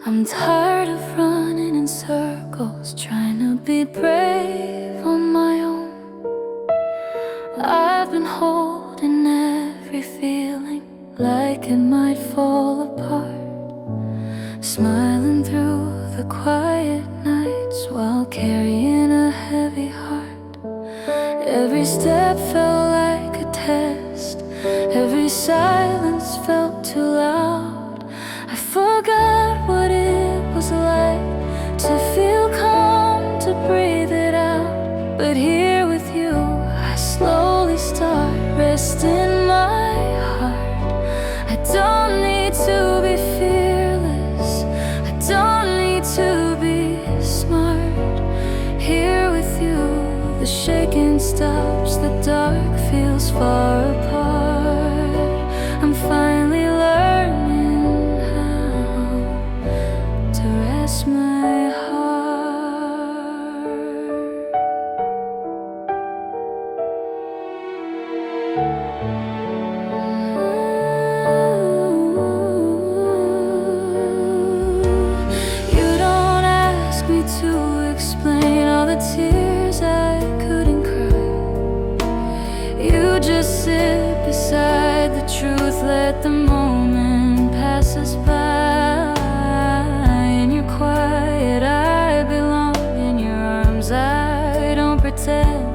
I'm tired of running in circles, trying to be brave on my own. I've been holding every feeling like it might fall apart, smiling through the quiet nights while carrying a heavy heart. Every step felt like a test, every silence felt too loud. I forgot what it was like to feel calm, to breathe it out. But here with you, I slowly start resting my heart. I don't need to be fearless, I don't need to be smart. Here with you, the shaking stops, the dark feels far apart. I'm finally learning how to rest my heart. You don't ask me to explain all the tears I couldn't cry. You just sit beside the truth, let the moment pass us by. In your quiet, I belong. In your arms, I don't pretend.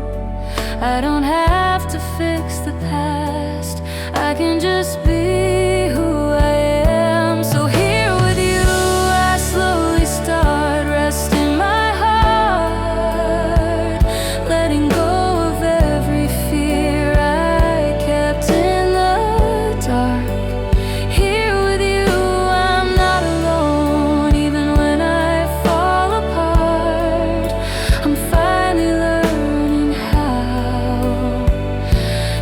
I don't have to fix the past, I can just be who I am. So here with you, I slowly start resting my heart, letting go of every fear I kept in the dark. Here with you, I'm not alone, even when I fall apart. I'm finally learning how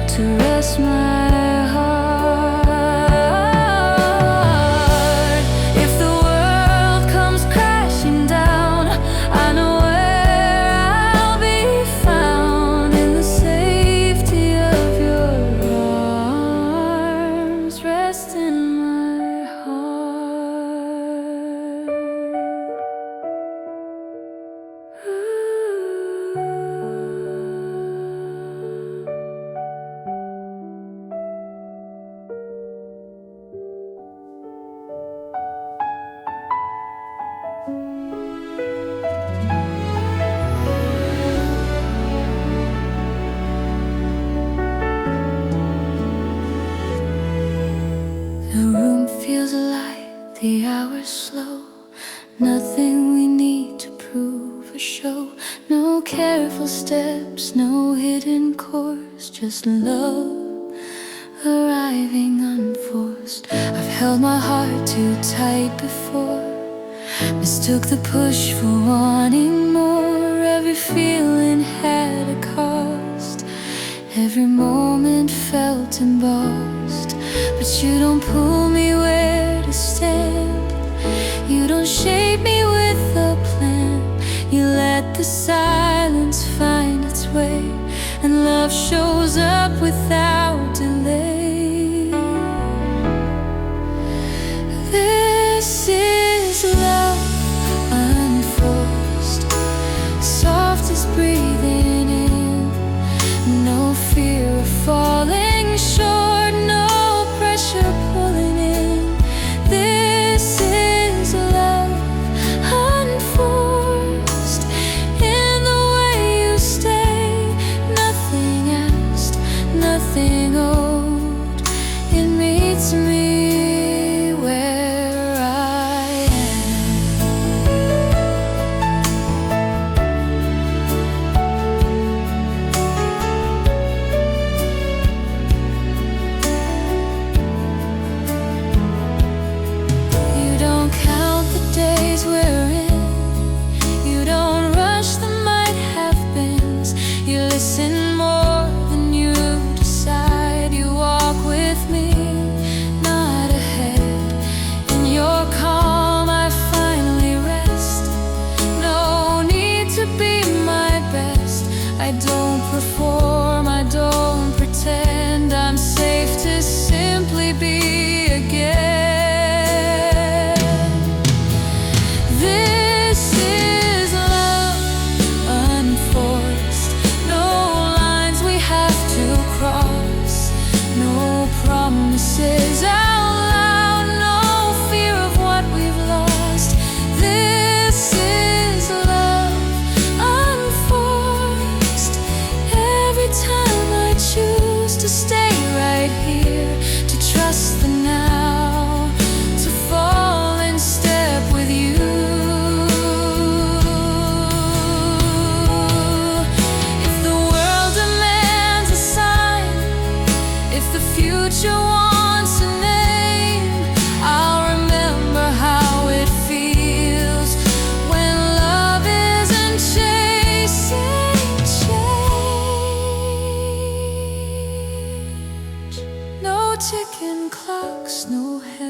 to rest my heart. If the world comes crashing down, I know where I'll be found, in the safety of your arms, rest in my heart. The room feels alive, the hours slow. Nothing we need to prove or show. No careful steps, no hidden course, just love arriving unforced. I've held my heart too tight before, mistook the push for wanting more. Every feeling had a cost, every moment felt embossed. But you don't pull me where to stand, you don't shape me with a plan. You let the silence find its way, and love shows up without delay. This is love unforced, soft as breathing in. No fear of falling short, no pressure pulling in. This is love unforced, in the way you stay. Nothing asked, nothing owed.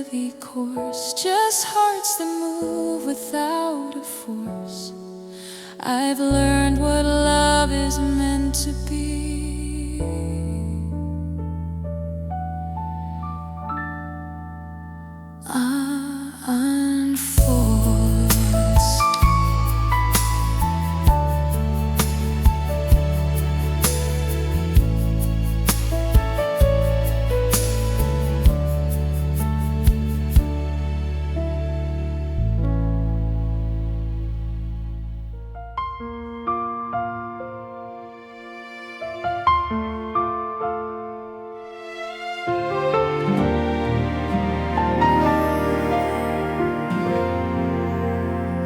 unworthy course, just hearts that move without a force. I've learned what love is meant to be. Unforced.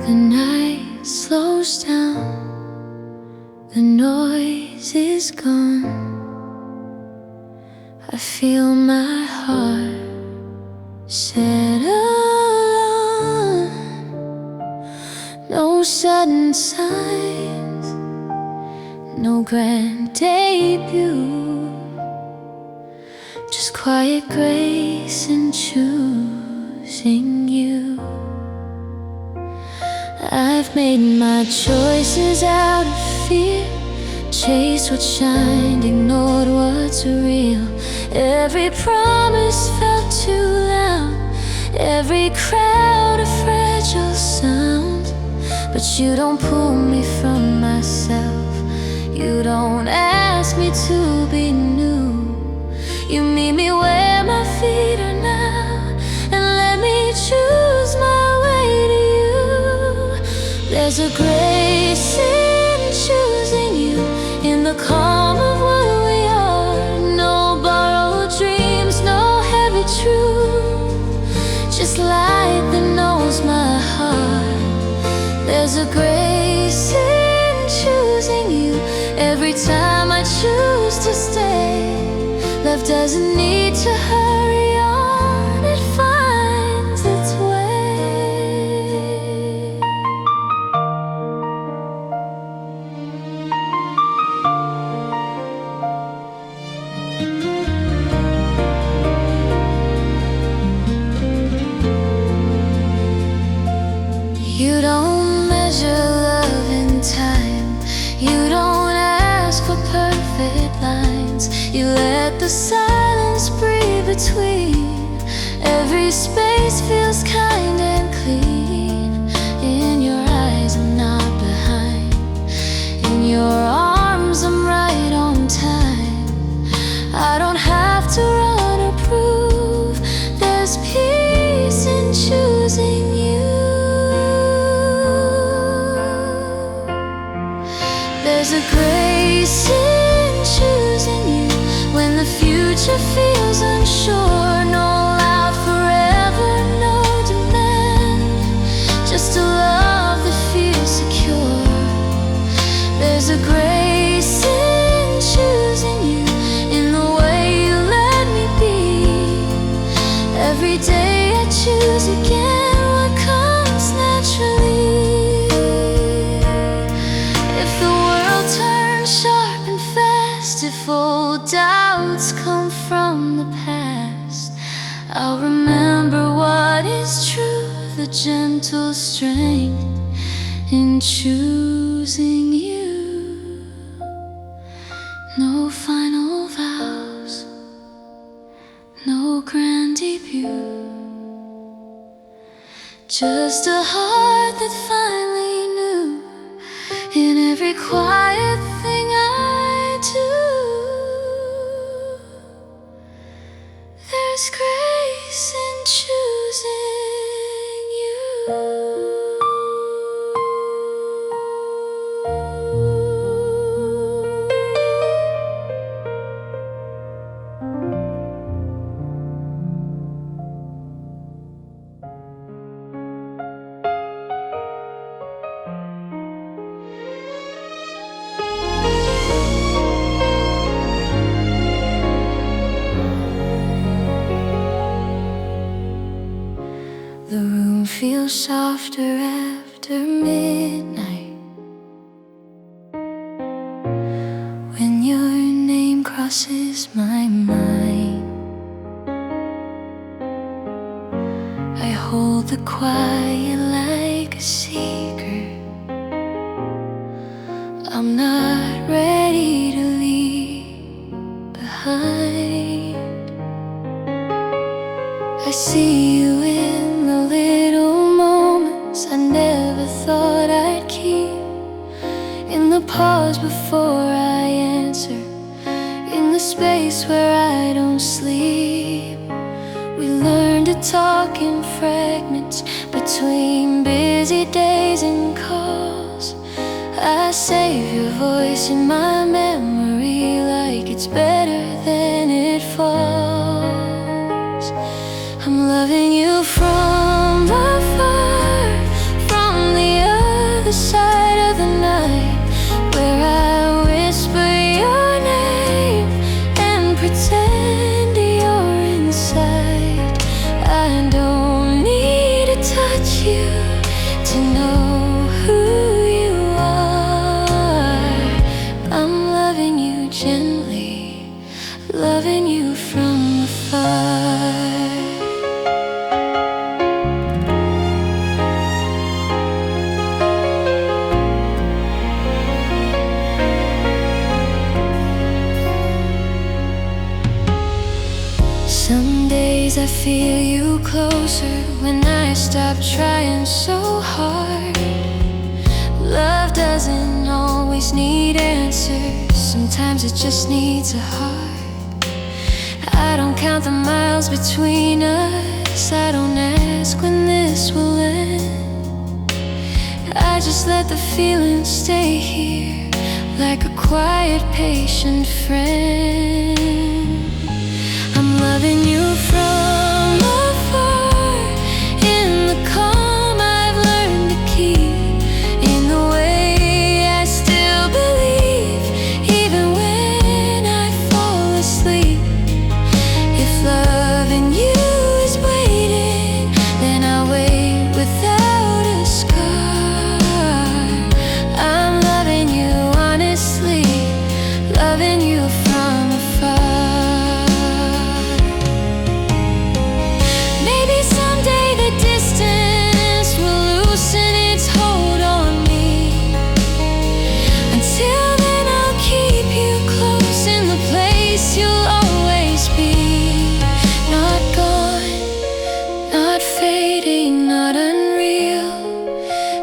The night slows down, the noise is gone. I feel my heart settle on. No sudden signs, no grand debut, just quiet grace in choosing you. I've made my choices out of fear, chased what shined, ignored what's real. Every promise felt too loud, every crowd a fragile sound. But you don't pull me from myself, you don't ask me to be new. You meet me where my feet are now, and let me choose my way to you. There's a grace in choosing you, in the calm of what we are. No borrowed dreams, no heavy truth, just light that knows my heart. There's a grace in choosing you. Every time I choose to stay, love doesn't need to hurry on, it finds its way. You don't measure love in time, you don't ask for perfect lines. You let the silence breathe between, every space feels kind and clean. In your eyes I'm not behind, in your arms I'm right on time. I don't have to run or prove, there's peace in choosing you. There's a grace in choosing you, when the future feels unsure. No loud forever, no demand, just a love that feels secure. There's a grace in choosing you, in the way you let me be. Every day I choose again what comes naturally. If the world turns sharp and fast, if old doubts come from the past, I'll remember what is true, the gentle strength in choosing you. No final vows, no grand debut, just a heart that finally knew. In every quiet thing I do, there's grace in choosing you. The room feels softer after midnight, when your name crosses my mind. hold the quiet like a secret. I'm not ready to leave behind. I see you in the little moments I never thought I'd keep. In the pause before I answer, in the space where I don't sleep. We learn to talk in fragments between busy days and calls. I save your voice in my memory like it's better than it falls. I'm loving you from afar, from the other side of the night, where I whisper your name and pretend you're inside. I don't need to touch you to know who you are. I'm loving you gently, loving you from afar. Some days I feel you closer when I stop trying so hard. Love doesn't always need answers, sometimes it just needs a heart. I don't count the miles between us, I don't ask when this will end. I just let the feeling stay here, like a quiet, patient friend. I'm loving you from afar, in the calm I've learned to keep, in the way I still believe, even when I fall asleep. If loving you is waiting, then I'll wait without a scar. I'm loving you honestly, loving you from afar.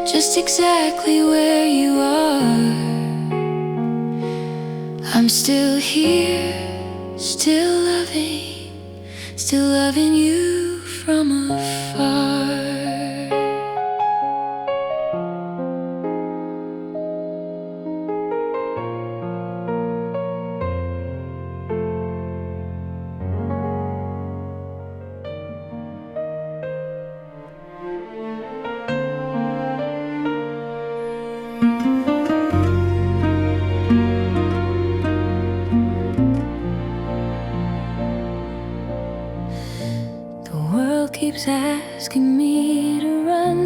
Just exactly where you are. I'm still here, still loving you from afar. Keeps asking me to run,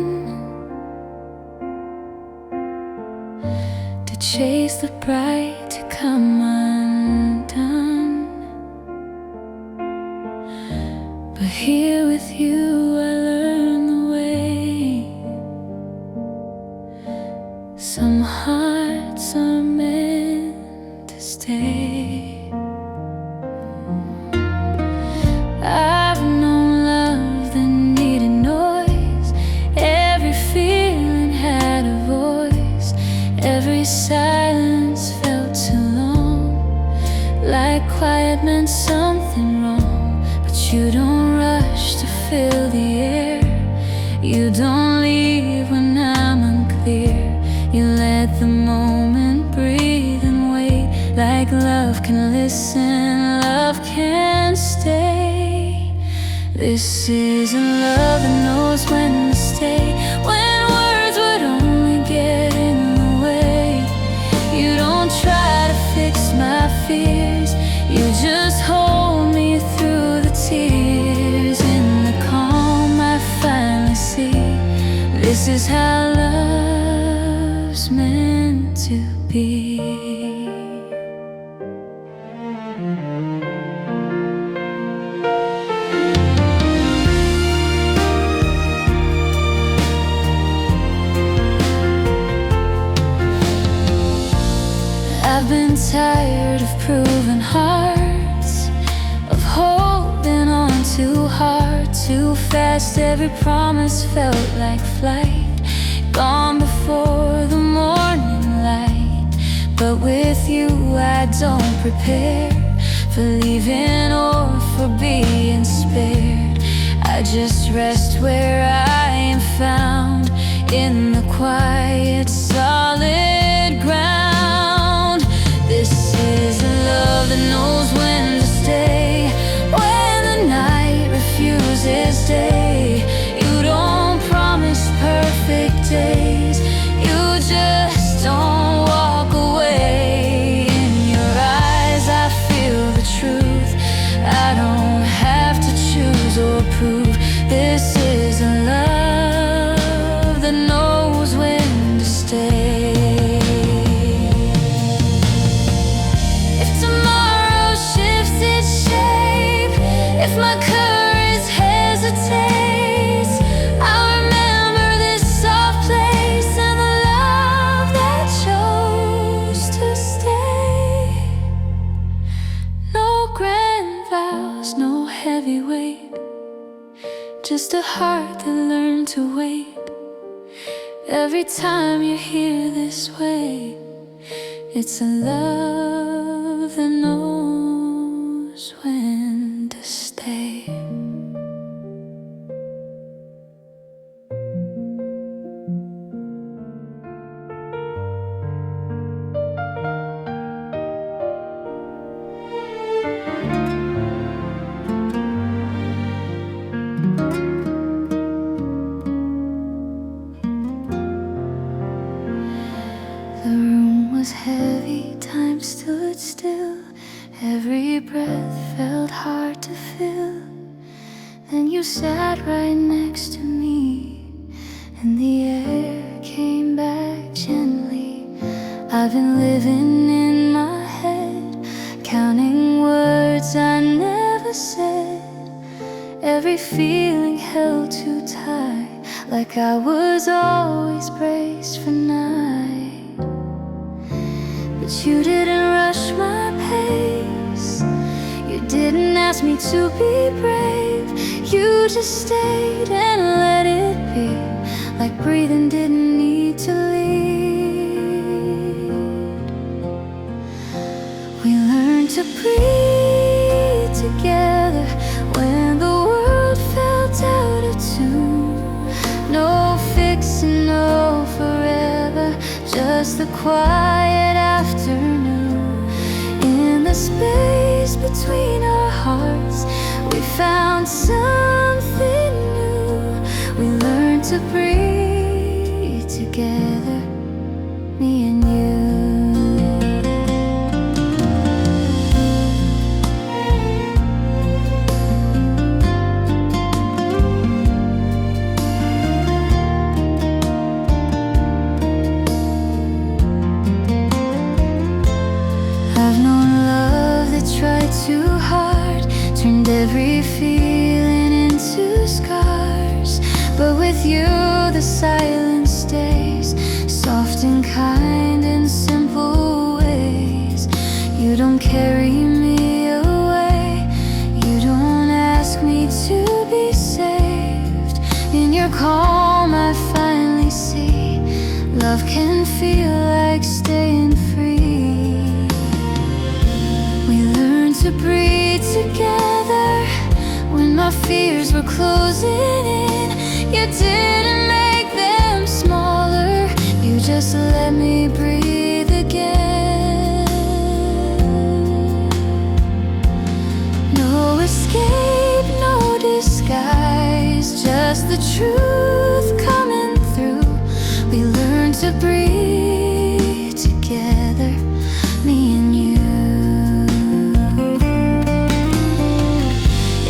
to chase the bright, to come undone. But here with you I learn the way. Some hearts are meant to stay. I've known love that needed noise, every feeling had a voice, every silence felt too long, like quiet meant something wrong. But you don't rush to fill the air, you don't leave when I'm unclear. You let the moment breathe and wait, like love can listen, love can stay. This is a love that knows when to stay, when words would only get in the way. You don't try to fix my fears, you just hold me through the tears. In the calm I finally see, this is how love's meant to be. tired of proven hearts, of holding on too hard, too fast. Every promise felt like flight, gone before the morning light. But with you I don't prepare for leaving or for being spared. I just rest where I am found, in the quiet, solid ground. This is a love that knows when to stay, when the night refuses day. You don't promise perfect days, you just don't walk away. In your eyes I feel the truth, I don't have to choose or prove. This is a love that knows when to stay. If tomorrow shifts its shape, if my courage hesitates, I'll remember this soft place and the love that chose to stay. No grand vows, no heavy weight, just a heart that learned to wait. Every time you're here this way, it's a love that knows when to stay. The room was heavy, time stood still. Every breath felt hard to fill. Then you sat right next to me, and the air came back gently. I've been living in my head, counting words I never said. Every feeling held too tight, like I was always braced for night. But you didn't rush my pace, you didn't ask me to be brave. You just stayed and let it be, like breathing didn't need to lead. We learned to breathe together when the world felt out of tune. No fixing, no forever, just the quiet afternoon. In the space between our hearts, we found something new. We learned to breathe together, me and you. I've known love that tried too hard, turned every feeling into scars. But with you the silence stays, soft and kind in simple ways. You don't carry me away, you don't ask me to be saved. In your calm I finally see, love can feel like staying free. To breathe together when my fears were closing in. You didn't make them smaller, you just let me breathe again. No escape, no disguise, just the truth coming through. We learned to breathe together, me and you.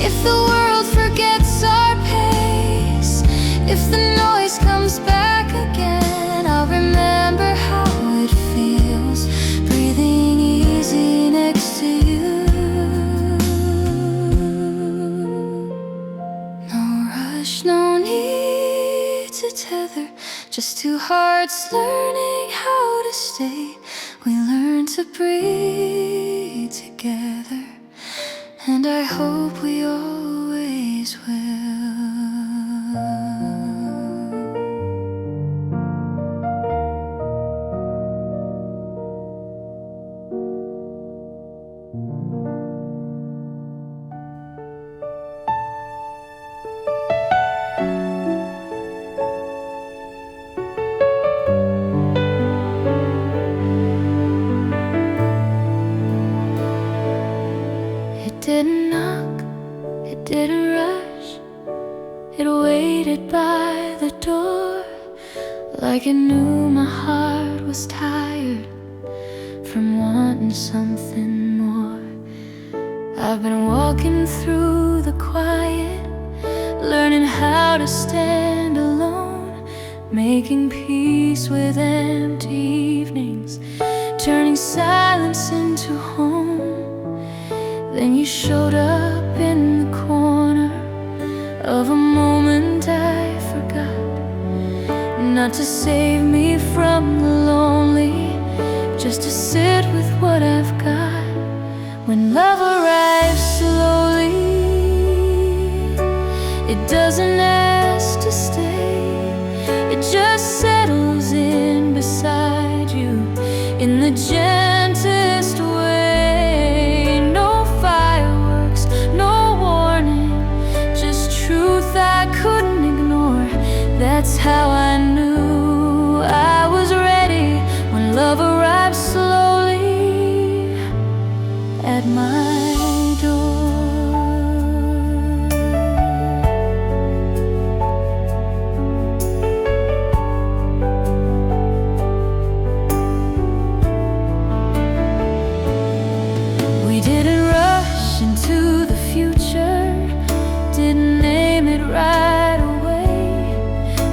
If the world forgets our pace, if the noise comes back again, I'll remember how it feels, breathing easy next to you. No rush, no need to tether, just two hearts learning how to stay We learned to breathe together, and I hope we always will. It didn't knock, it didn't rush. It waited by the door, like it knew my heart was tired from wanting something more. I've been walking through the quiet, learning how to stand alone, making peace with empty evenings, turning silence into home. Then you showed up in the corner of a moment I forgot, not to save me from the lonely, just to sit with what I've got. When love arrives slowly, it doesn't ask to stay. It just settles in beside you in the gentlest way. No fireworks, no warning, just truth I couldn't ignore. That's how I knew I was ready when love arrived slowly at my door. We didn't rush into the future, didn't aim it right away.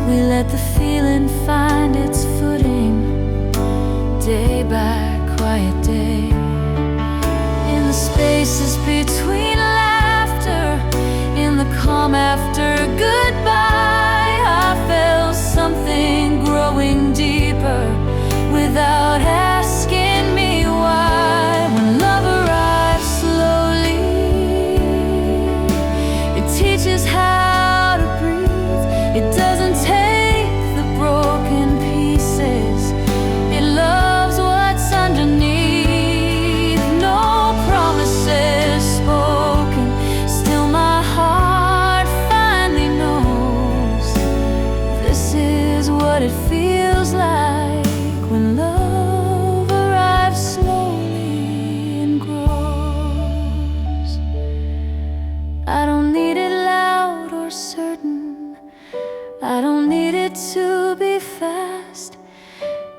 We let the feeling find its footing, day by quiet day. In the spaces between laughter, in the calm after goodbye, I felt something growing deeper without asking me why. When love arrives slowly, it teaches how to breathe. It doesn't take the broken pieces, it loves what's underneath. No promises spoken, still my heart finally knows this is what it feels like when love arrives slowly and grows. I don't need it loud or certain, I don't need it to be fast.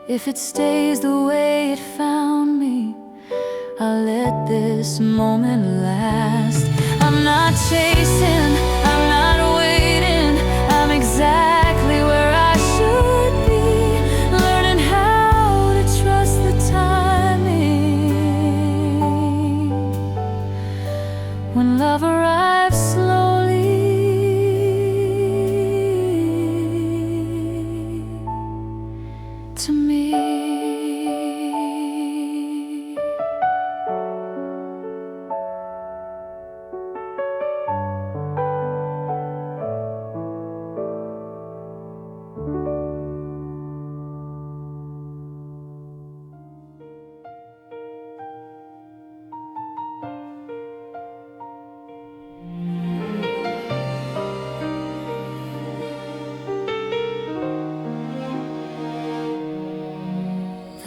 If it stays the way it found me, I'll let this moment last. I'm not chasing, I'm not waiting, I'm exactly where I should be, learning how to trust the timing. When love arrives slowly to me.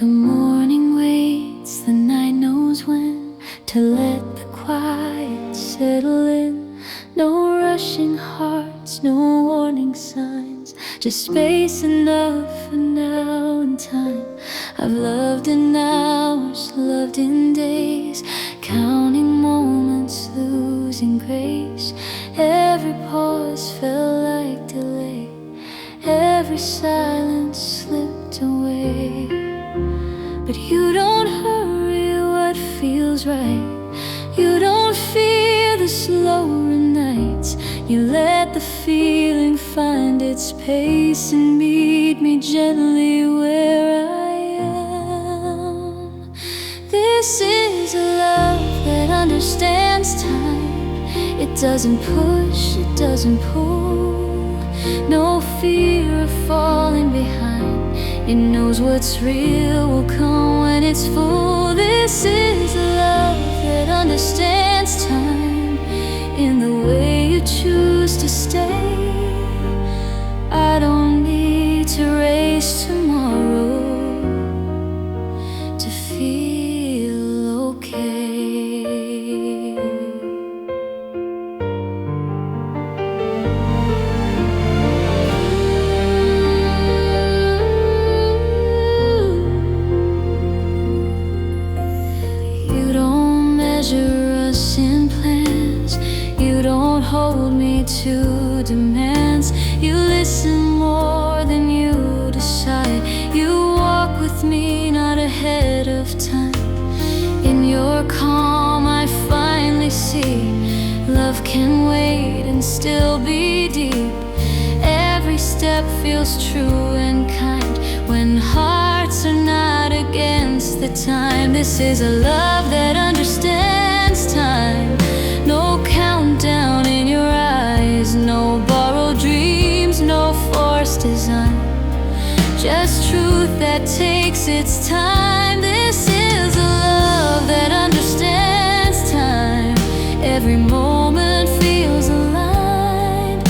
The morning waits, the night knows when to let the quiet settle in. No rushing hearts, no warning signs, just space enough for now and time. I've loved in hours, loved in days, counting moments, losing grace. Every pause felt like delay, every silence slipped away. But you don't hurry what feels right, you don't fear the slower nights. You let the feeling find its pace and meet me gently where I am. This is a love that understands time. It doesn't push, it doesn't pull. No fear of falling behind. It knows what's real will come when it's full. This is a love that understands time in the way you choose to stay. I don't need to race tomorrow to feel okay. You don't measure us in plans. You don't hold me to demands. You listen more than you decide. You walk with me, not ahead of time. In your calm I finally see love can wait and still be deep. Every step feels true and kind when hearts are not against the time. This is a love that understands time. No countdown in your eyes, no borrowed dreams, no forced design. Just truth that takes its time. This is a love that understands time. Every moment feels aligned.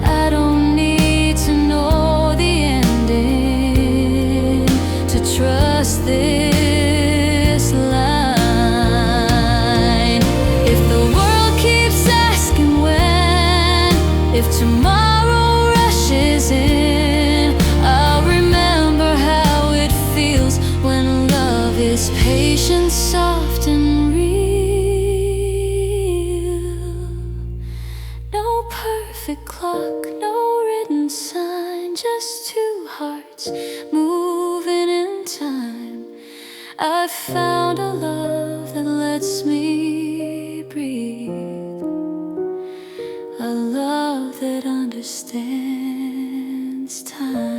I don't need to know the ending to trust this line. If the world keeps asking when, if tomorrow rushes in, I'll remember how it feels when love is patient, soft and real. No perfect clock, no written sign, just two hearts moving in time. I found a love that lets me breathe, a love that understands time.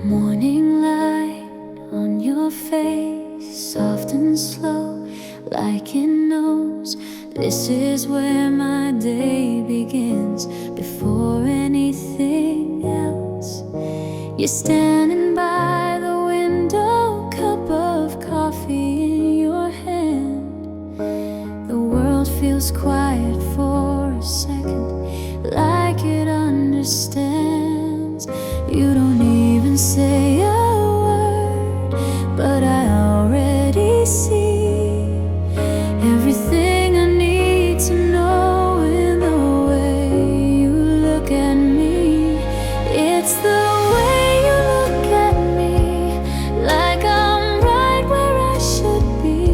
Morning light on your face, soft and slow, like it knows this is where my day begins. Before anything else, you're standing by the window, cup of coffee in your hand. The world feels quiet for a second, like it understands. You don't even say a word, but I already see everything I need to know in the way you look at me. It's the way you look at me, like I'm right where I should be,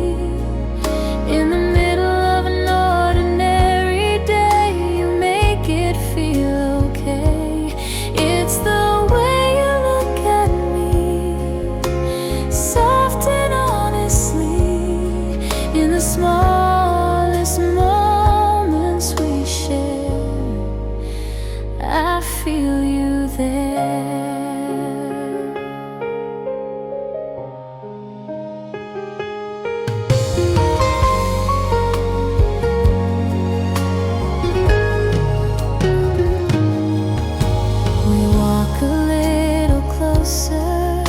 in the middle of an ordinary day. You make it feel okay. It's the smallest moments we share. I feel you there. We walk a little closer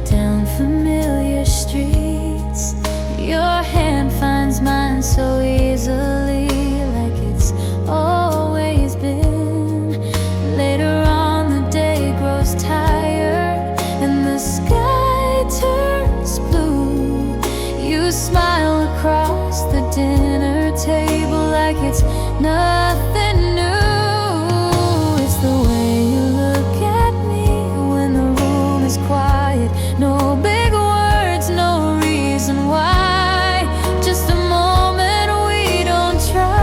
down familiar streets. Your hand finds mine so easily, like it's always been. Later on the day grows tired and the sky turns blue. You smile across the dinner table like it's nothing new. It's the way you look at me when the room is quiet. No big words, no reason why. Just a moment we don't try.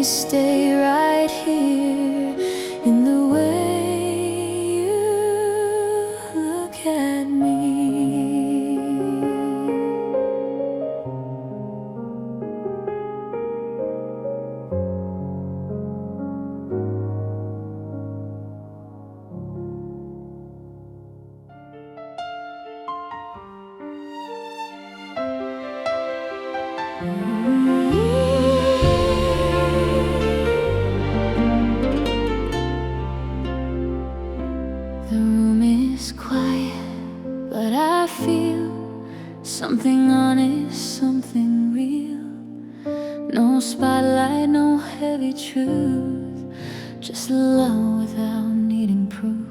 stay right here in the way you look at me. The room is quiet, but I feel something honest, something real. No spotlight, no heavy truth, just love without needing proof.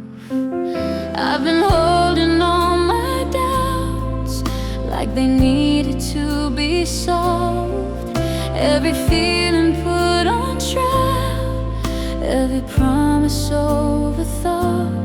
I've been holding all my doubts like they needed to be solved. Every feeling put on trial, every promise overthought.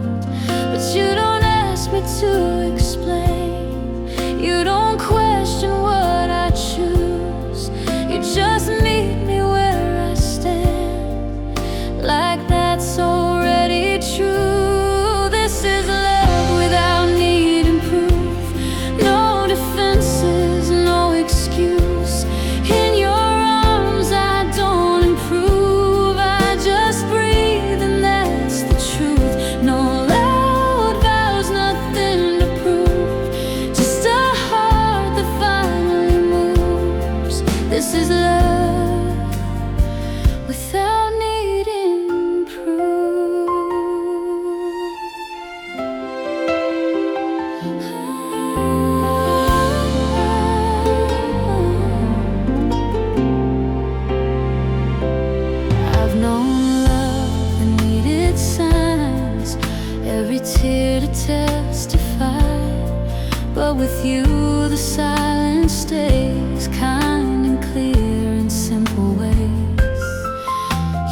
But you don't ask me to explain, you don't question what I choose. You just meet me where I stand, like that's already true. This is love without needing proof, no defenses, no excuse. In your arms I don't improve, I just breathe and that's the truth. No loud vows, nothing to prove, just a heart that finally moves. This is love without needing proof. I've known love that needed signs, every tear to testify. But with you the silence stays kind and clear in simple ways.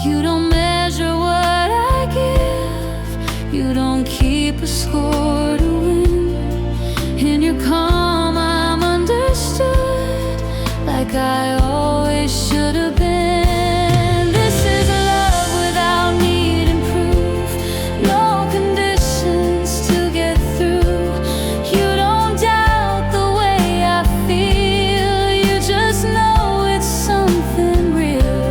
You don't measure what I give, you don't keep a score to win. In your calm I'm understood, like I always should have been. This is love without needing proof, no conditions to get through. You don't doubt the way I feel, you just know it's something real.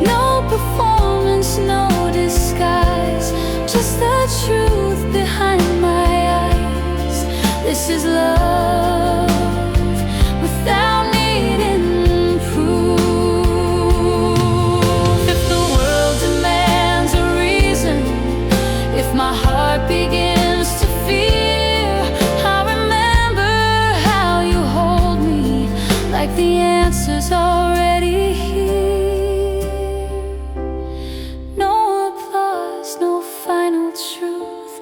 No performance, no disguise, just the truth behind my eyes. This is love without needing proof. If the world demands a reason, if my heart begins to fear, I remember how you hold me, like the answer's already here. No applause, no final truth,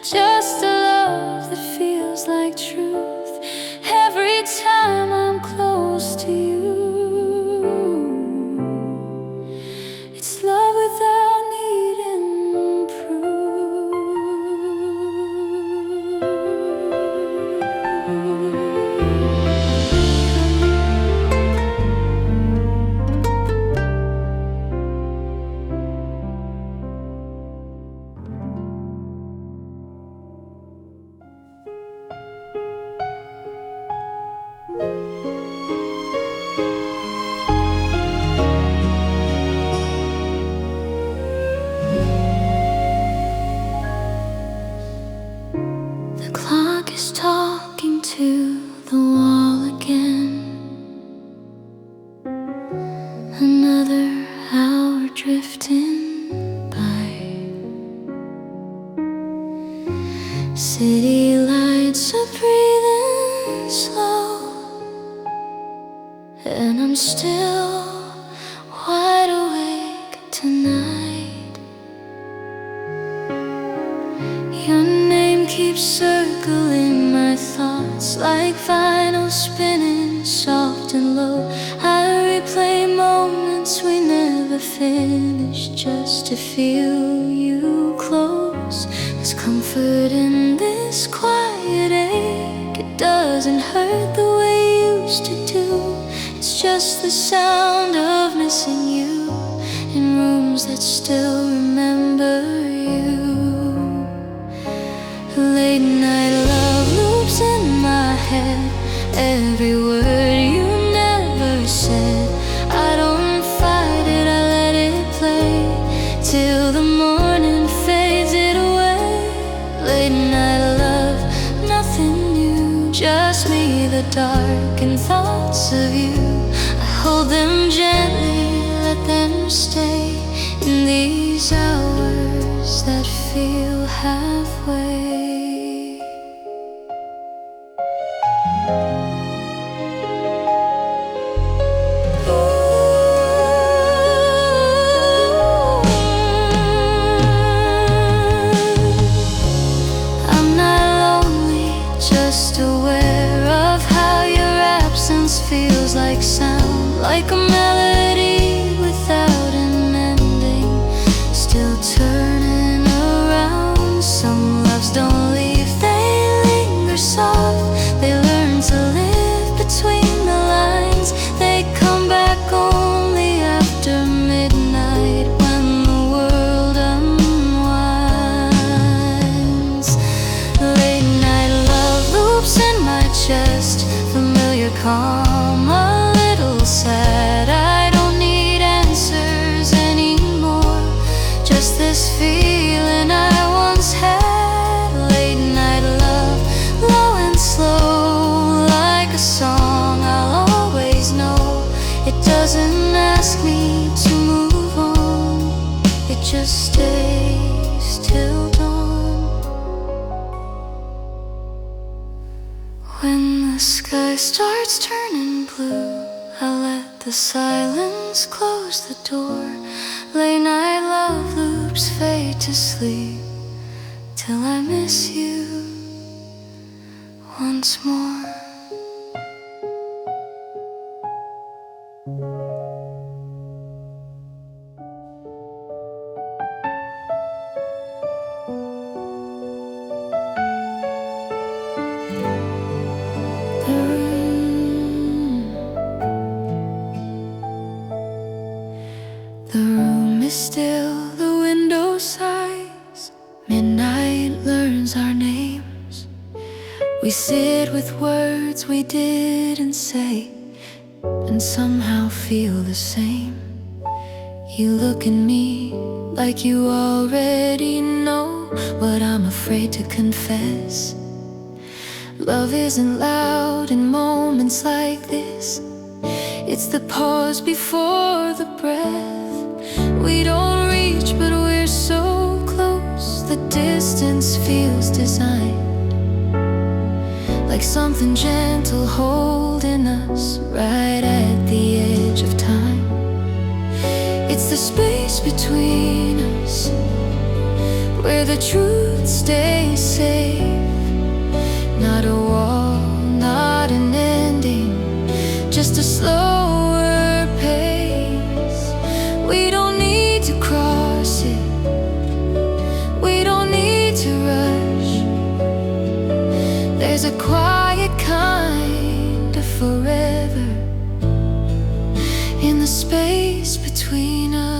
just a love that feels like truth. Every time I'm close to you, it's love without needing proof. The clock is talking to the wall again. Another hour drifting by. City lights are breathing slow, and I'm still wide awake tonight. Your name keeps circling my thoughts, like vinyl spinning soft and low. I replay moments we never finished, just to feel you close. There's comfort in this quiet ache, it doesn't hurt the way it used to do. It's just the sound of missing you in rooms that still remember you. Late night love loops in my head, every word you never said. I don't fight it, I let it play till the morning fades it away. Late night love, nothing new, just me, the dark and thoughts of you. I hold them gently, let them stay in these hours that feel halfway. Just aware of how your absence feels like sound, like a melody without an ending, still turning around. Some loves don't leave, they linger soft. They learn to live between the lines. They come back only after midnight, when the world unwinds. Late night loops in my chest, familiar calm, a little sad. I don't need answers anymore, just this feeling I once had. Late night love, low and slow, like a song I'll always know. It doesn't ask me to move on, it just stays till dawn. When the sky starts turning blue, I let the silence close the door. Late night love loops fade to sleep till I miss you once more. The room is still, the window sighs. Midnight learns our names. We sit with words we didn't say, and somehow feel the same. You look at me like you already know what I'm afraid to confess. Love isn't loud in moments like this. It's the pause before the breath. We don't reach, but we're so close. The distance feels designed, like something gentle holding us right at the edge of time. It's the space between us where the truth stays safe. Not a wall, not an ending, just a slower pace. We don't need to cross it, we don't need to rush. There's a quiet kind of forever in the space between us.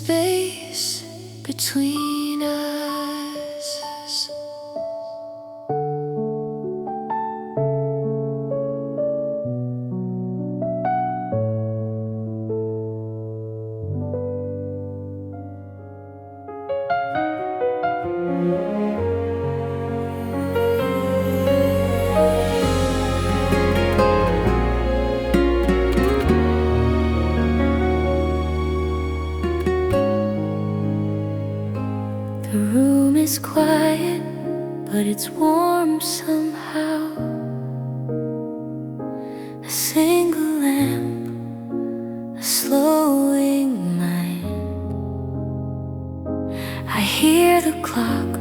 space between us. The room is quiet, but it's warm somehow. A single lamp, a slowing mind. I hear the clock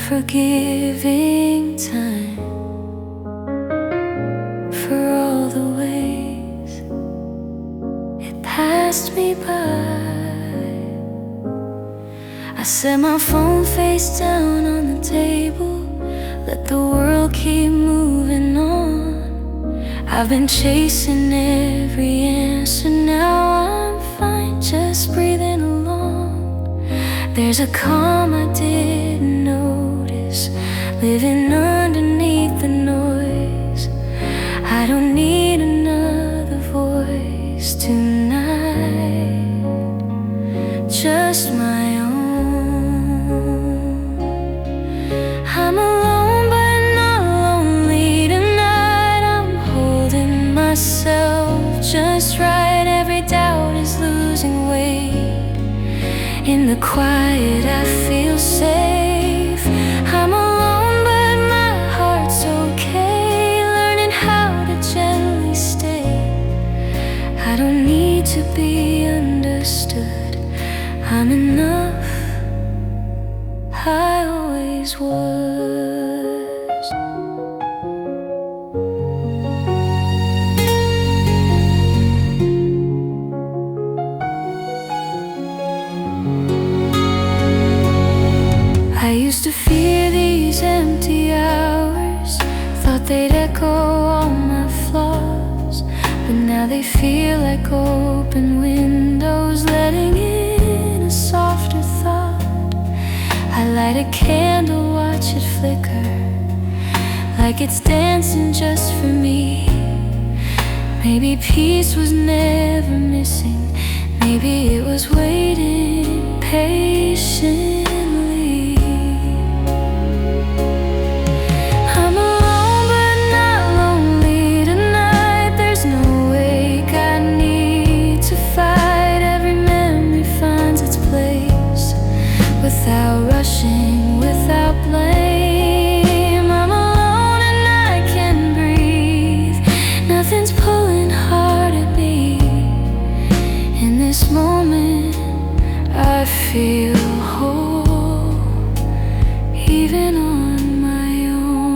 forgiving time for all the ways it passed me by. I set my phone face down on the table, let the world keep moving on. I've been chasing every answer, now I'm fine just breathing along. There's a calm I didn't notice, living underneath the noise. I don't need another voice tonight, just my own. I'm alone but not lonely tonight. I'm holding myself just right. Every doubt is losing weight. In the quiet I feel safe. I'm alone but my heart's okay, learning how to gently stay. I don't need to be understood, I'm enough, I always was. I used to fear these empty hours, thought they'd echo all my flaws, but now they feel like open windows, letting in a softer thought. I light a candle, watch it flicker, like it's dancing just for me. Maybe peace was never missing, maybe it was waiting patiently. I'm alone but not lonely tonight. There's no wake I need to fight. Every memory finds its place, without rushing, without blame. I'm alone and I can breathe, nothing's pulling hard at me. In this moment I feel whole, even on my own.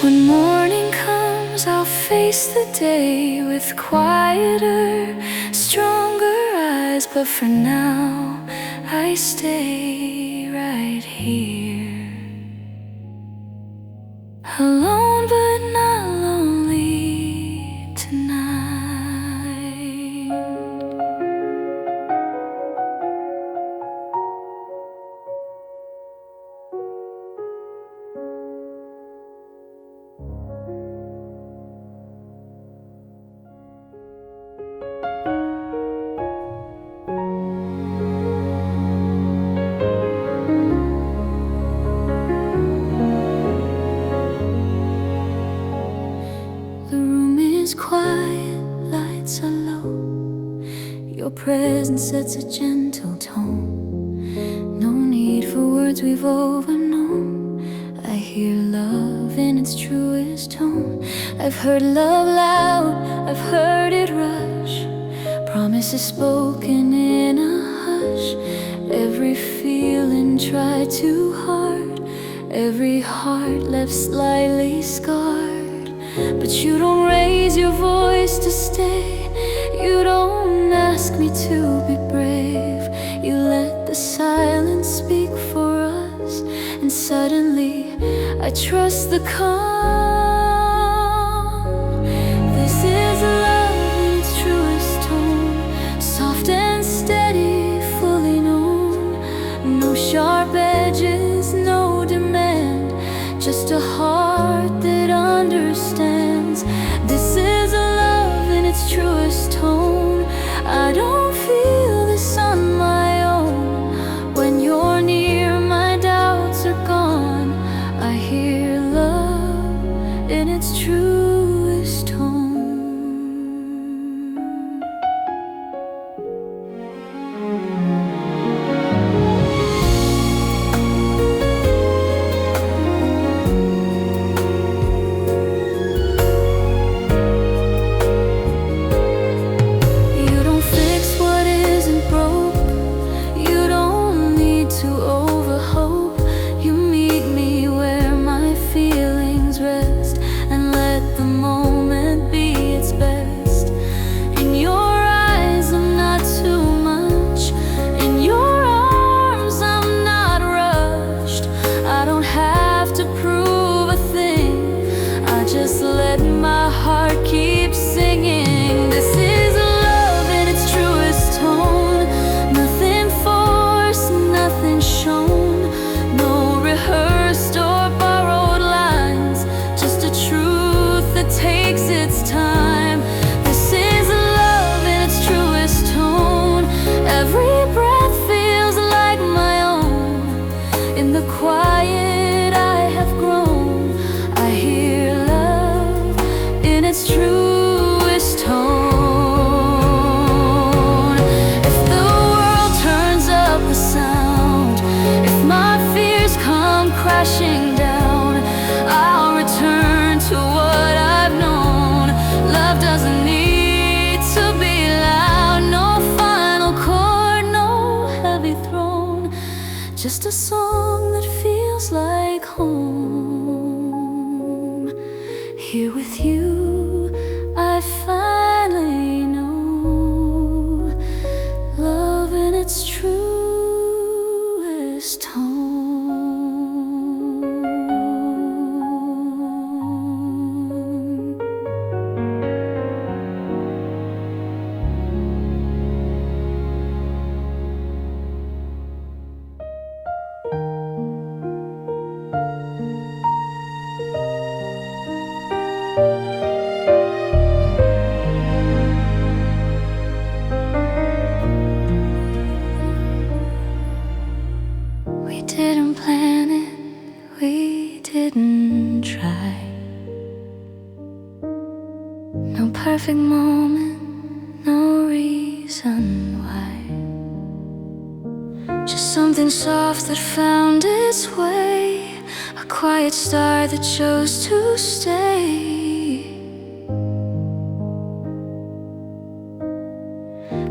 When morning comes I'll face the day with quieter, stronger eyes, but for now I stay right here, alone but not lonely tonight. Quiet, lights are low, your presence sets a gentle tone. No need for words we've overknown, I hear love in its truest tone. I've heard love loud, I've heard it rush, promises spoken in a hush. Every feeling tried too hard, every heart left slightly scarred. But you don't raise your voice to stay, you don't ask me to be brave. You let the silence speak for us, and suddenly I trust the calm. This is love in its truest tone, its truest tone. We didn't plan it, we didn't try. No perfect moment, no reason why. Just something soft that found its way, a quiet star that chose to stay.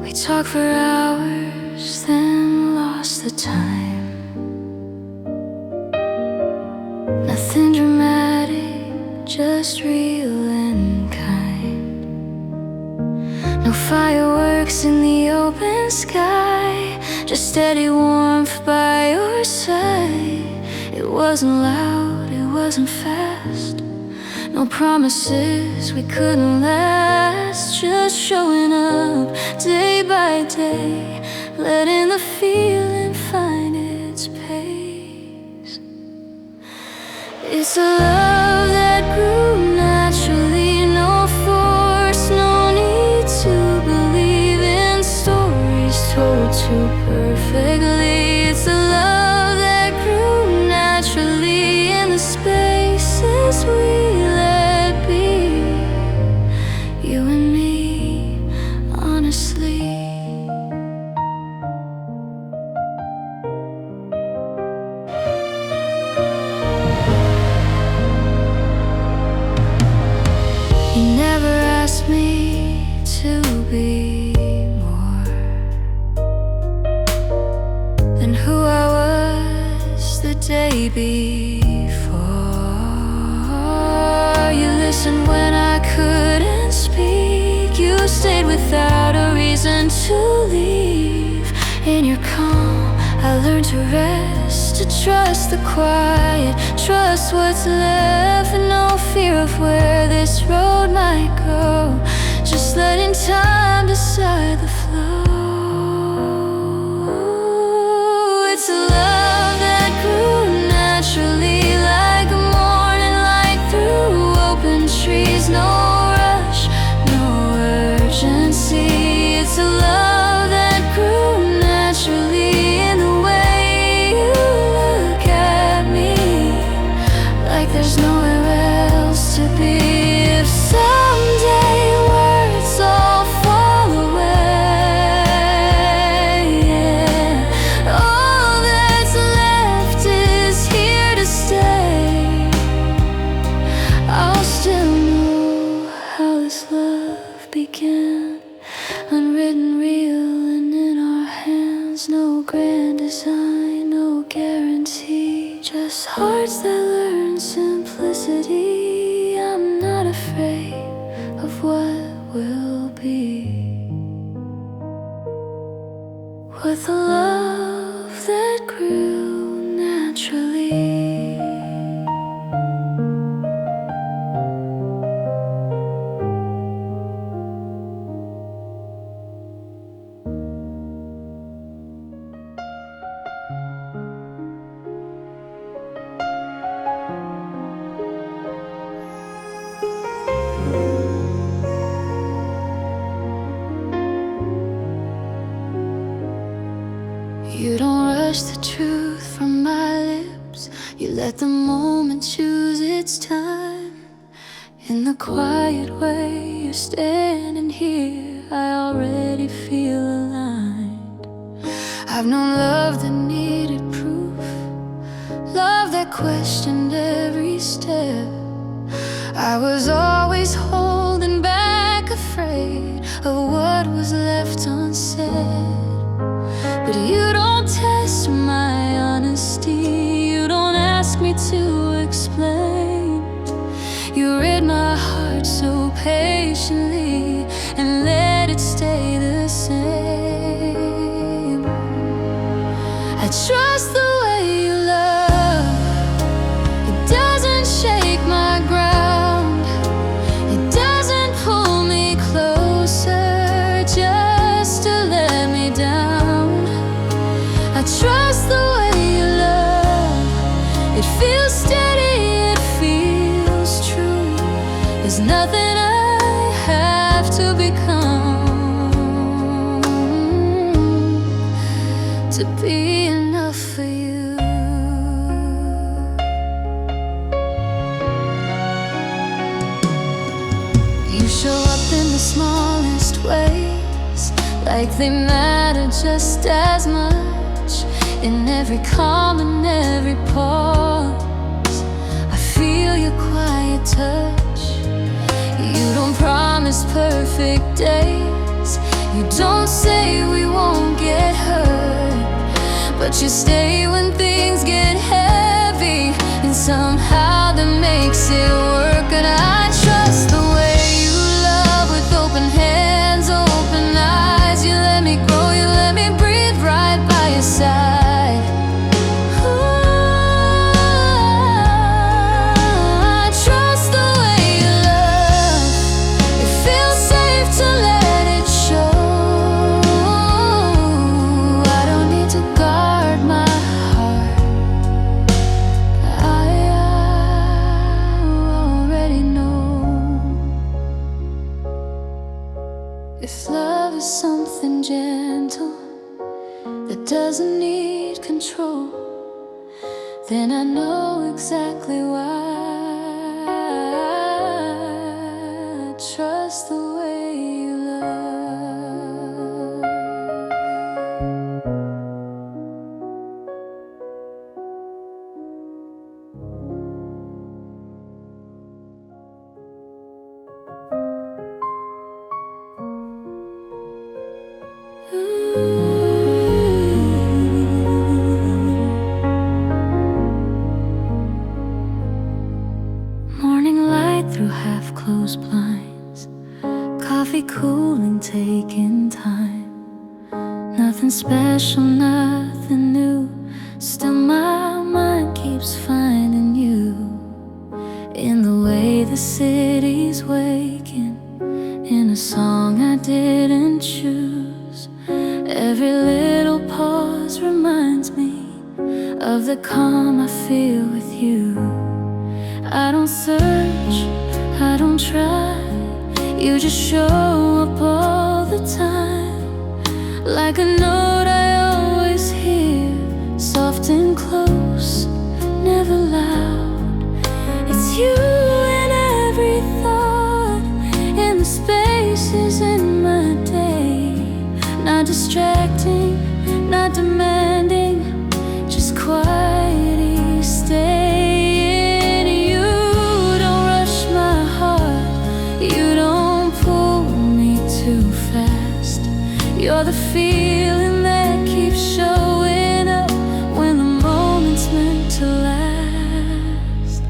We talked for hours, then lost the time. Nothing dramatic, just real and kind. No fireworks in the open sky, just steady warmth by your side. It wasn't loud, it wasn't fast, no promises we couldn't last. Just showing up day by day, letting the feeling find its pace. It's a love that grew naturally, no force, no need to believe in stories told too perfectly. It's a love that grew naturally in the spaces we let be, you and me, honestly. You never asked me to be more than who I was the day before. You listened when I couldn't speak, you stayed without a reason to leave. In your calm, I learned to rest, to trust the quiet, trust what's left, and no fear of where this road might go. Just letting time decide the flow. It's a love that grew naturally, like a morning light through open trees. No rush, no urgency. It's a love that grew naturally in the way you look at me, like there's nowhere else to be. If someday words all fall away, yeah, all that's left is here to stay. I'll still know how this love began, unwritten, real, and in our hands. No grand design, no guarantee, just hearts that learn simplicity. I'm not afraid of what will be, with a love that grew naturally. You don't rush the truth from my lips, you let the moment choose its time. In the quiet way you're standing here, I already feel aligned. I've known love that needed proof, love that questioned every step. I was always holding back, afraid of what was left unsaid. But you don't test my honesty, you don't ask me to explain. You read my heart so patiently and let it stay the same. I trust the way you love. It doesn't shake my ground. It doesn't pull me closer just to let me down. I trust the way you love. It feels steady, it feels true. There's nothing I have to become to be enough for you. You show up in the smallest ways, like they matter just as much. In every calm and every pause, I feel your quiet touch. You don't promise perfect days. You don't say we won't get hurt, but you stay when things get heavy, and somehow that makes it work. And I trust the way you love, with open hands, open eyes. You let me grow, you let me breathe right by your side. I trust the way you love. It feels safe to let it show. I don't need to guard my heart. I already know. If love is something gentle that doesn't need control, then I know exactly why. Trust the way you love. Morning light through half-closed blinds, coffee cooling, taking time. Nothing special, nothing new. Still my mind keeps finding you in the way the city's waking, in a song I didn't choose. Every little pause reminds me of the calm I feel with you. I don't search, I don't try. You just show up all the time, like a note I always hear, soft and close, never loud. It's you in every thought, in the spaces in my day. Not distracting, not demanding, just quietly staying. You don't rush my heart, you don't pull me too fast. You're the feeling that keeps showing up when the moment's meant to last.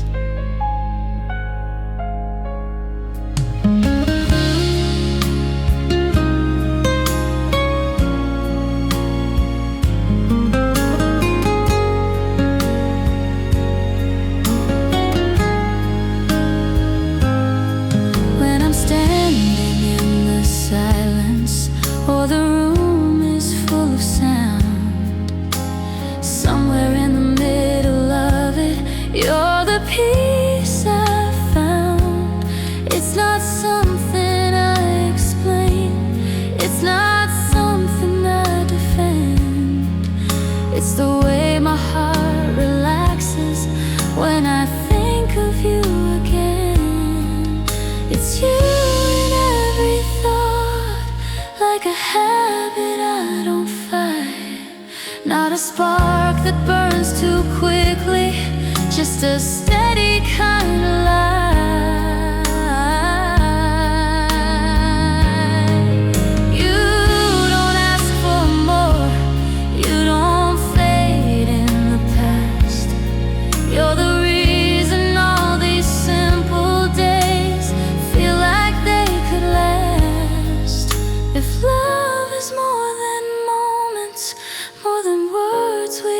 When I'm standing in the silence, or the room is full of sound, somewhere in the middle of it, you're the peace I found. It's not something I explain, it's not something I defend. It's the way my heart relaxes when I think of you again. It's you in every thought, like a habit I don't fight. Not a spark that burns too quickly, just a steady kind of light. You don't ask for more, you don't fade in the past. You're the reason all these simple days feel like they could last. If love is more than moments, more than words we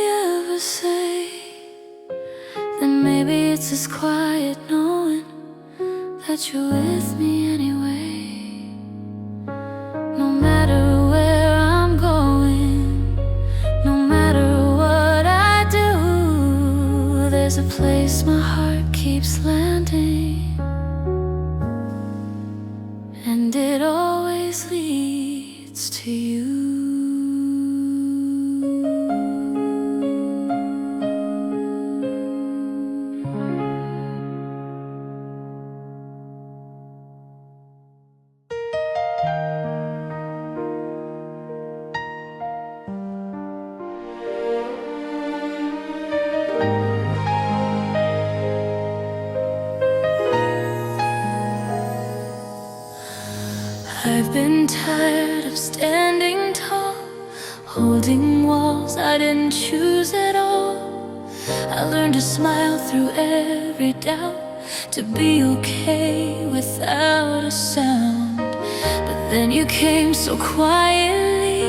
peace is quiet knowing that you're with me anyway. No matter where I'm going, no matter what I do, there's a place my heart keeps landing, and it always leads to you. I've been tired of standing tall, holding walls I didn't choose at all. I learned to smile through every doubt, to be okay without a sound. But then you came so quietly,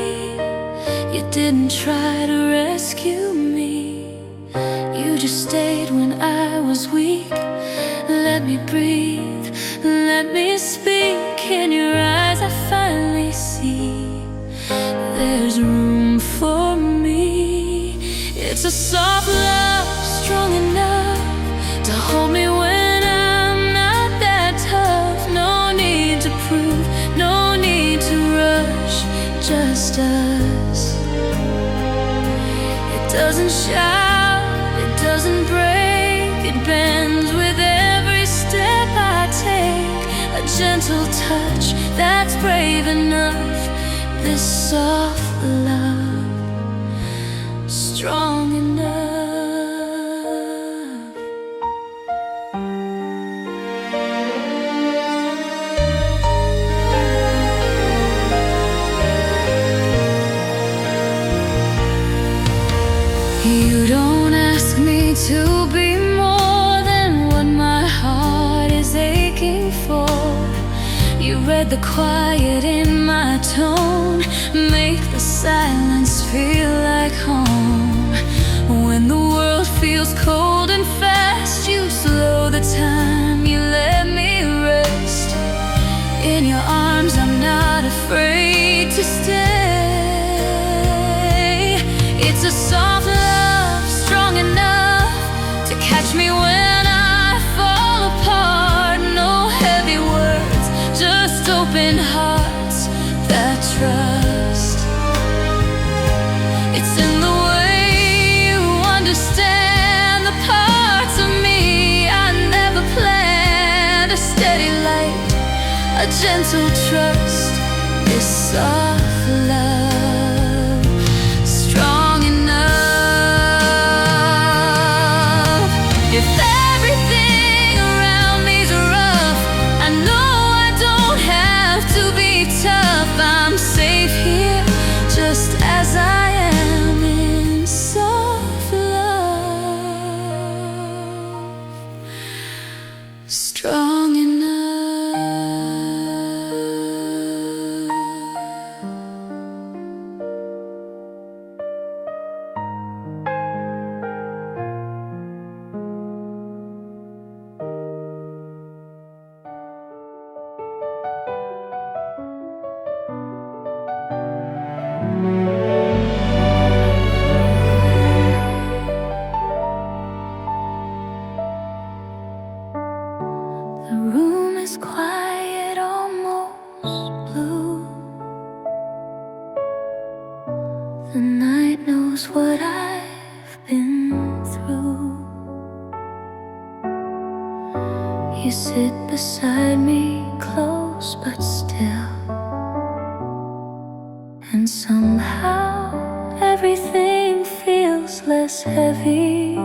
you didn't try to rescue me. You just stayed when I was weak, let me breathe, let me speak. In your eyes I finally see there's room for me. It's a soft love, strong enough to hold me when I'm not that tough. No need to prove, no need to rush, just us. It doesn't shout, it doesn't break, it bends with every step I take. A gentle touch that's brave enough. This soft love, strong enough. You don't ask me to be more than what my heart is aching for. You read the quiet in my tone, make the silence feel like home. When the world feels cold and fast, you slow the time, you let me rest. In your arms I'm not afraid to stay. It's a soft love, strong enough to catch me when I fall apart. No heavy words, just open hearts that trust. It's in the way you understand the parts of me I never planned. A steady light, a gentle trust, this soft love, strong enough. If everything around me's rough, I know I don't have to be tough. I'm safe here, just as I am, in soft love, strong enough. The room is quiet, almost blue. The night knows what I've been through. You sit beside me, close but still, and somehow everything feels less heavy.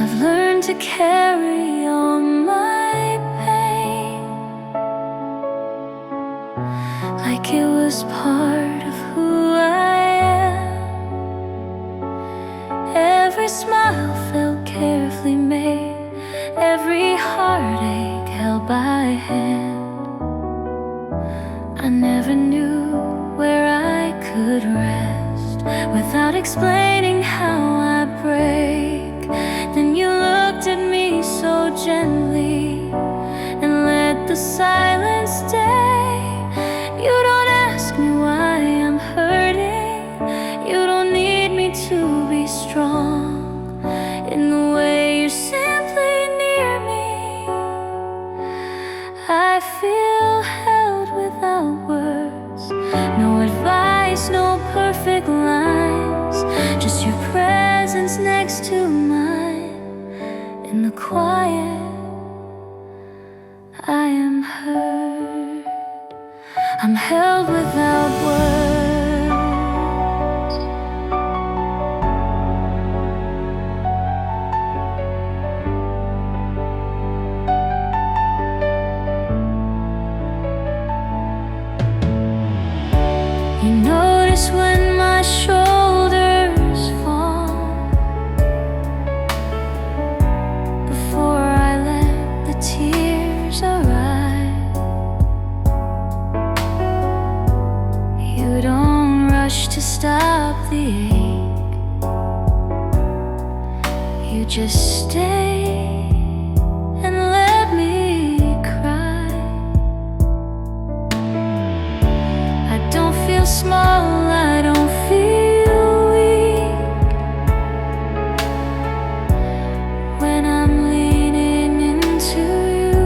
I've learned to carry all my pain like it was part of who I am. Every smile felt carefully made, every heartache held by hand. I never knew where I could rest without explaining how I break. quiet. I am hurt, I'm held without words. You notice when my shoulders fall before I let the tears arise. You don't rush to stop the ache, you just stay and let me cry. I don't feel small, I don't feel weak when I'm leaning into you.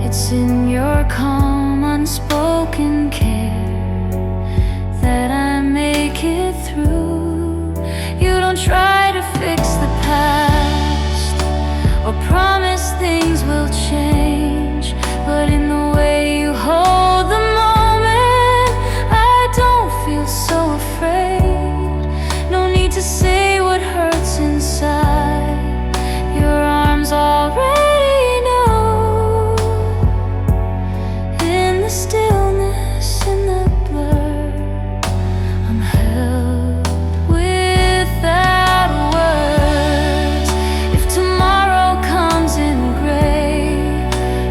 It's in your calm, unspoken care that I make it through. You don't try to fix the past or promise things will change, but in the way you hold the moment, I don't feel so afraid. No need to say what hurts inside, your arms already know. In the stillness, in the blur, I'm held without words. If tomorrow comes in gray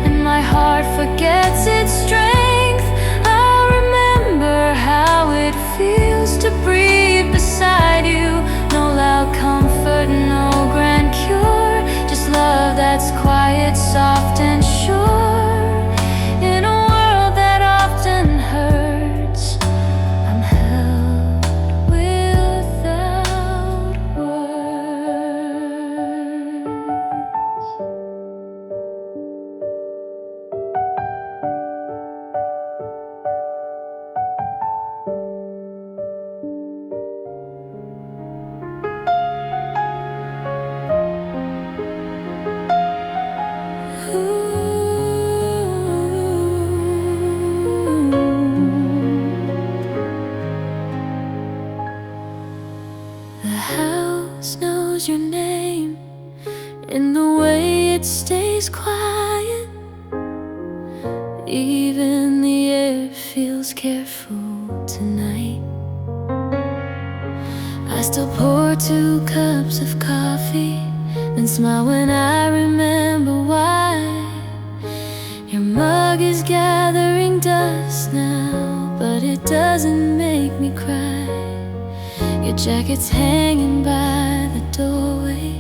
and my heart forgets its strength, I'll remember how it feels to breathe beside you. No loud comfort, no grand cure, just love that's quiet, soft and sure. In a world that often hurts, I'm held without words. The house knows your name in the way it stays quiet. Even the air feels careful tonight. I still pour 2 cups of coffee, then smile when I remember why. Your mug is gathering dust now, but it doesn't make me cry. Your jacket's hanging by the doorway,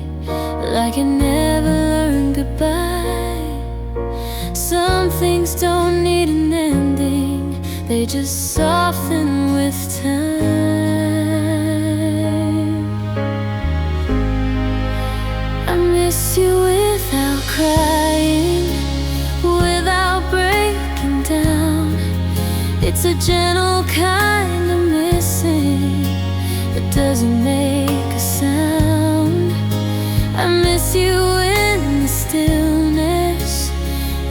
like you never learned goodbye. Some things don't need an ending, they just soften with time. I miss you without crying, without breaking down. It's a gentle kind of missing that doesn't make a sound. I miss you in the stillness,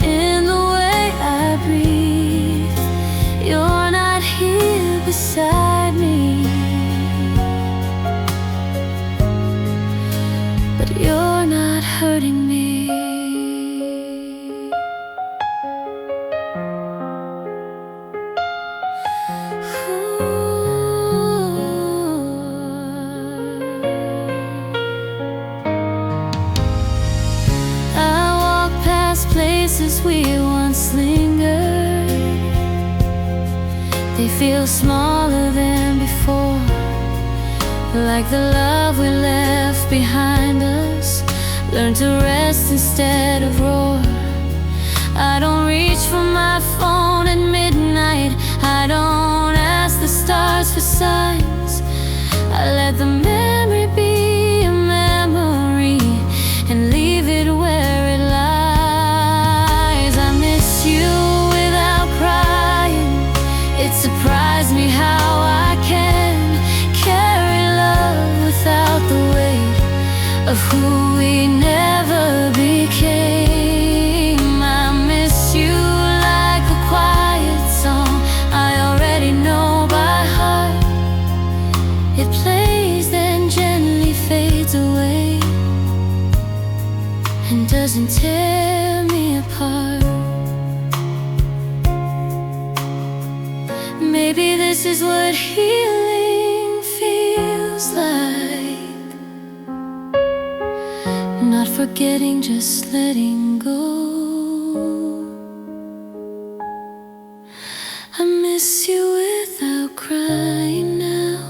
in the way I breathe. You're not here beside me, but you're not hurting me. Places we once lingered, they feel smaller than before, like the love we left behind us. Learn to rest instead of roar. I don't reach for my phone at midnight, I don't ask the stars for signs. I let the memory be a memory and leave it where it lies. I miss you without crying, it surprised me how I can carry love without the weight maybe this is what healing feels like. Not forgetting, just letting go. I miss you without crying now,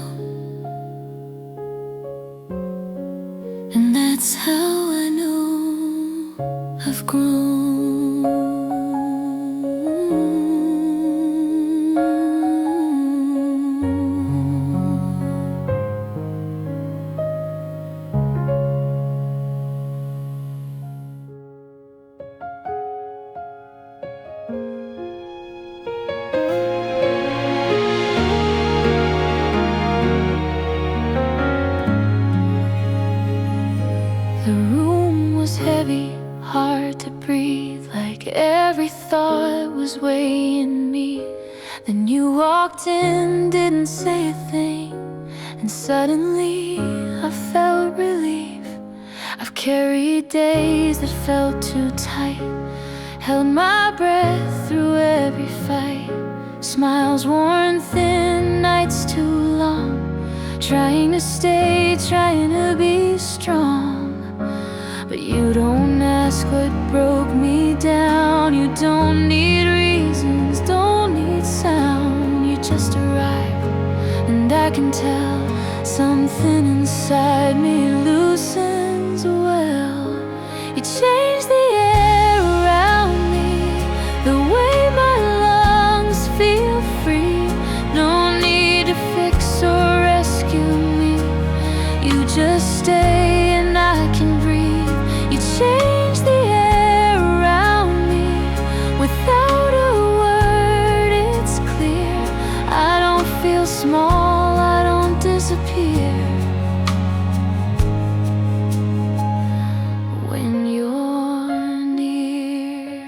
and that's how I know I've grown. The room was heavy, hard to breathe, like every thought was weighing me. Then you walked in, didn't say a thing, and suddenly I felt relief. I've carried days that felt too tight, held my breath through every fight. Smiles worn thin, nights too long, trying to stay, trying to be strong. But you don't ask what broke me down. You don't need reasons, don't need sound. You just arrive, and I can tell something inside me loosens well. You change the air around me, the way my lungs feel free. No need to fix or rescue me. You just stay and I can breathe. Change the air around me without a word, it's clear. I don't feel small, I don't disappear when you're near.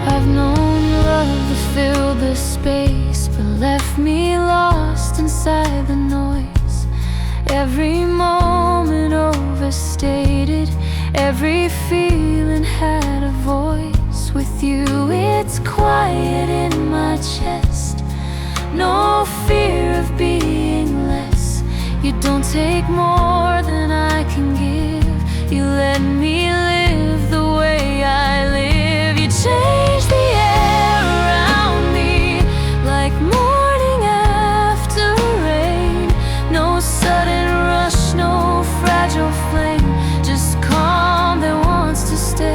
I've known love to fill the space, but left me lost inside the noise. Every moment overstated, every feeling had a voice. With you it's quiet in my chest, no fear of being less. You don't take more than I can give. You let me live the way I live. You change the air around me like morning after rain. No sudden rush, no fragile flame, just calm that wants to stay.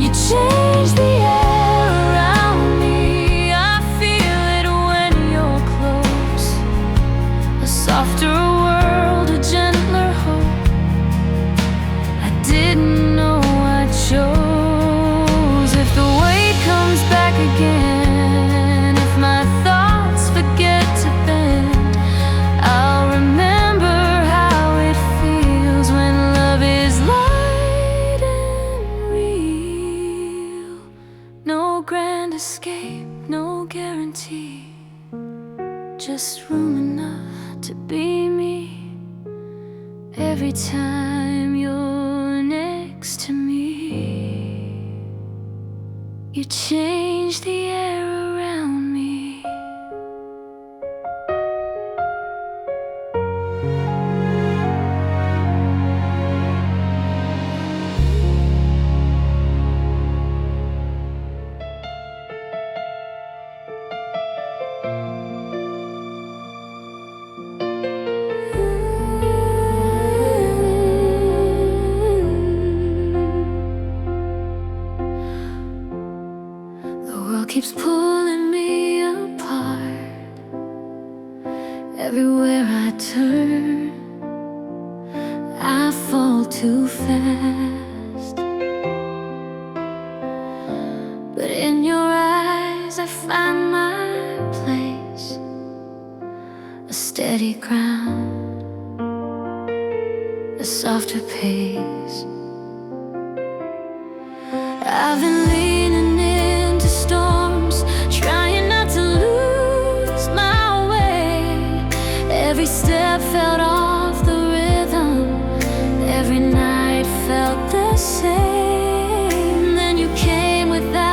You change the air around me, I feel it when you're close. A softer world, a gentler hope. I didn't know I chose. If the weight comes back again, if my thoughts forget to bend, I'll remember how it feels when love is light and real. No grand escape, no guarantee, just room enough to be me. Every time you're next to me, you change the air around me. The world keeps pulling me apart. Everywhere I turn, I fall too fast. But in your eyes I find my place, a steady ground, a softer pace. I've been leaning into storms, trying not to lose my way. Every step felt off the rhythm, every night felt the same. Then you came with that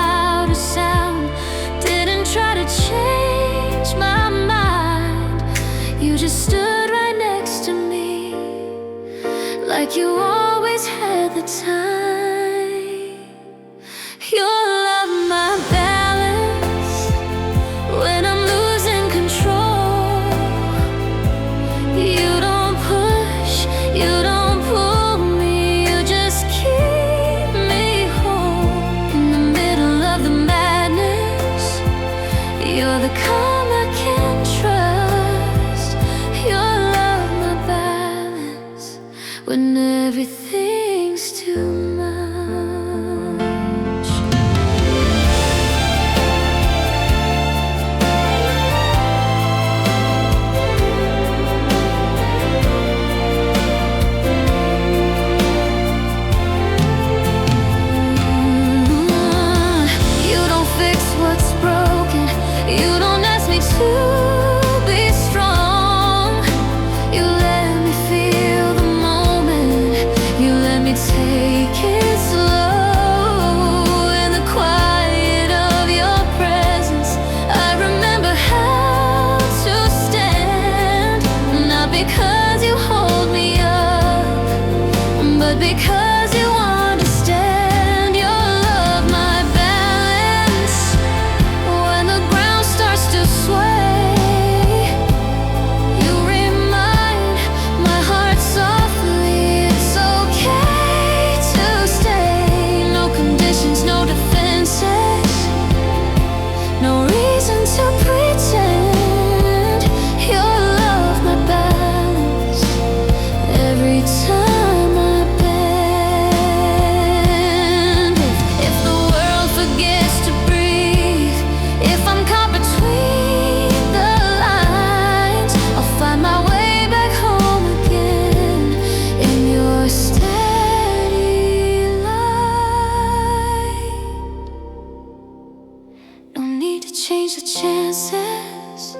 change the chances.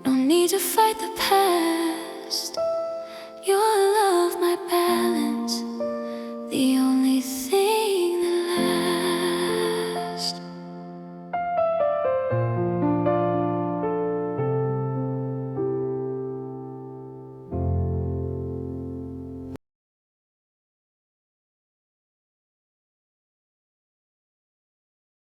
No need to fight the past.